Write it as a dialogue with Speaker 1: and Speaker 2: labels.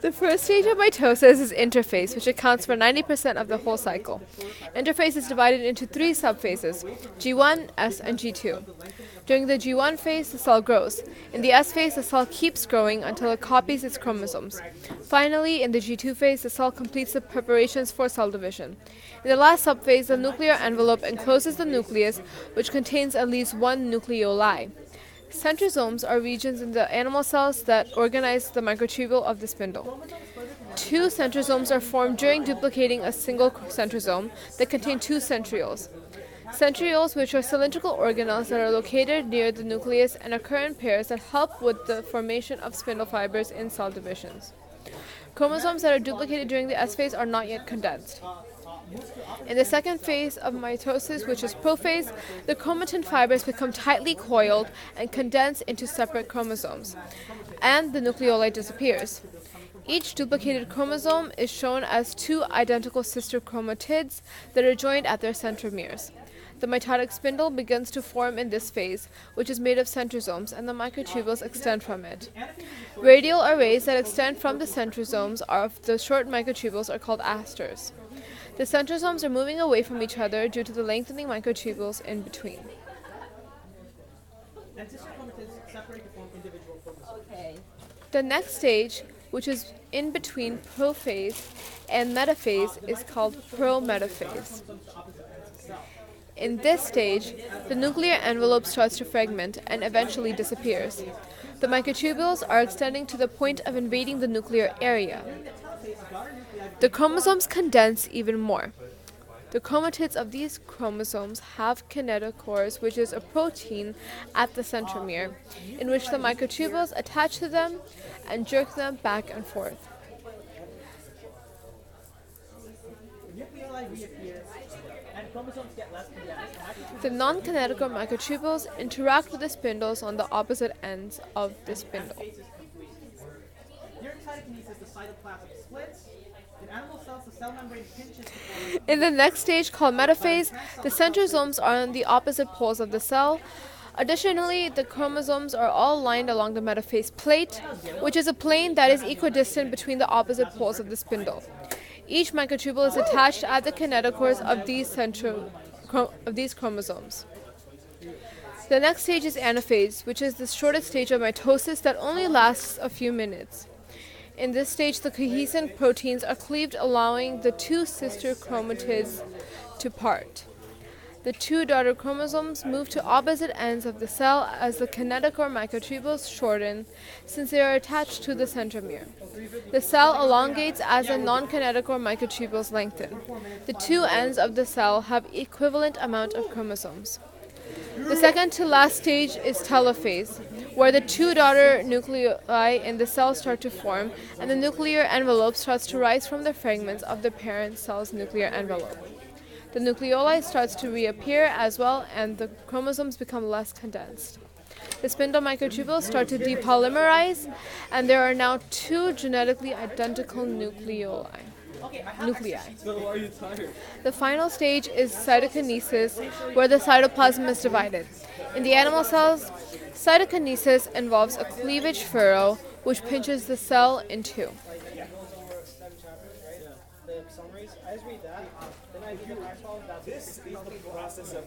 Speaker 1: The first stage of mitosis is interphase, which accounts for 90% of the whole cycle. Interphase is divided into three subphases, G1, S, and G2. During the G1 phase, the cell grows. In the S phase, the cell keeps growing until it copies its chromosomes. Finally, in the G2 phase, the cell completes the preparations for cell division. In the last subphase, the nuclear envelope encloses the nucleus, which contains at least one nucleoli. Centrosomes are regions in the animal cells that organize the microtubule of the spindle. Two centrosomes are formed during duplicating a single centrosome that contain two centrioles. Centrioles, which are cylindrical organelles that are located near the nucleus and occur in pairs that help with the formation of spindle fibers in cell divisions. Chromosomes that are duplicated during the S phase are not yet condensed. In the second phase of mitosis, which is prophase, the chromatin fibers become tightly coiled and condense into separate chromosomes, and the nucleoli disappears. Each duplicated chromosome is shown as two identical sister chromatids that are joined at their centromeres. The mitotic spindle begins to form in this phase, which is made of centrosomes, and the microtubules extend from it. Radial arrays that extend from the centrosomes of the short microtubules are called asters. The centrosomes are moving away from each other due to the lengthening microtubules in between. The next stage, which is in between prophase and metaphase, is called prometaphase. In this stage, the nuclear envelope starts to fragment and eventually disappears. The microtubules are extending to the point of invading the nuclear area. The chromosomes condense even more. The chromatids of these chromosomes have kinetochores, which is a protein at the centromere, in which the microtubules attach to them and jerk them back and forth. The non-kinetochore microtubules interact with the spindles on the opposite ends of the spindle. In the next stage, called metaphase, the centrosomes are on the opposite poles of the cell. Additionally, the chromosomes are all lined along the metaphase plate, which is a plane that is equidistant between the opposite poles of the spindle. Each microtubule is attached at the kinetochores of these chromosomes. The next stage is anaphase, which is the shortest stage of mitosis that only lasts a few minutes. In this stage, the cohesin proteins are cleaved, allowing the two sister chromatids to part. The two daughter chromosomes move to opposite ends of the cell as the kinetochore microtubules shorten, since they are attached to the centromere. The cell elongates as the non-kinetochore microtubules lengthen. The two ends of the cell have equivalent amount of chromosomes. The second to last stage is telophase, where the two daughter nuclei in the cell start to form, and the nuclear envelope starts to rise from the fragments of the parent cell's nuclear envelope. The nucleoli starts to reappear as well, and the chromosomes become less condensed. The spindle microtubules start to depolymerize, and there are now two genetically identical nuclei. The final stage is cytokinesis, where the cytoplasm is divided. In the animal cells, cytokinesis involves a cleavage furrow, which pinches the cell in two. This is the process of